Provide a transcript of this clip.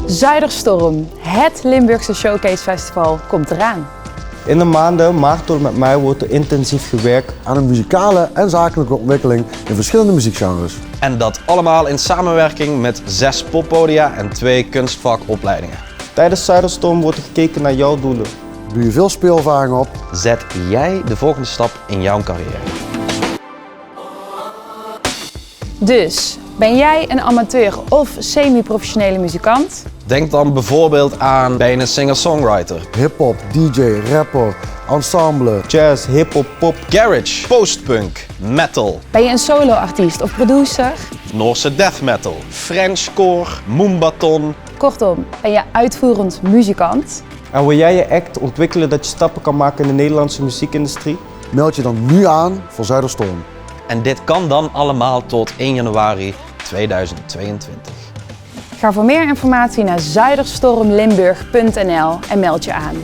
Zuiderstorm, het Limburgse Showcase Festival, komt eraan. In de maanden maart tot met mei wordt er intensief gewerkt aan een muzikale en zakelijke ontwikkeling in verschillende muziekgenres. En dat allemaal in samenwerking met 6 poppodia en 2 kunstvakopleidingen. Tijdens Zuiderstorm wordt er gekeken naar jouw doelen. Doe je veel speelervaring op? Zet jij de volgende stap in jouw carrière? Dus, ben jij een amateur of semi-professionele muzikant? Denk dan bijvoorbeeld aan, ben je een singer-songwriter, Hip-hop, DJ, rapper, ensemble. Jazz, hip-hop, pop. garage, postpunk, metal, Ben je een solo-artiest of producer? Noorse death metal, Frenchcore, moombaton. Kortom, ben je uitvoerend muzikant? En wil jij je act ontwikkelen dat je stappen kan maken in de Nederlandse muziekindustrie? Meld je dan nu aan voor Zuiderstorm. En dit kan dan allemaal tot 1 januari 2022. Ga voor meer informatie naar zuiderstormlimburg.nl en meld je aan.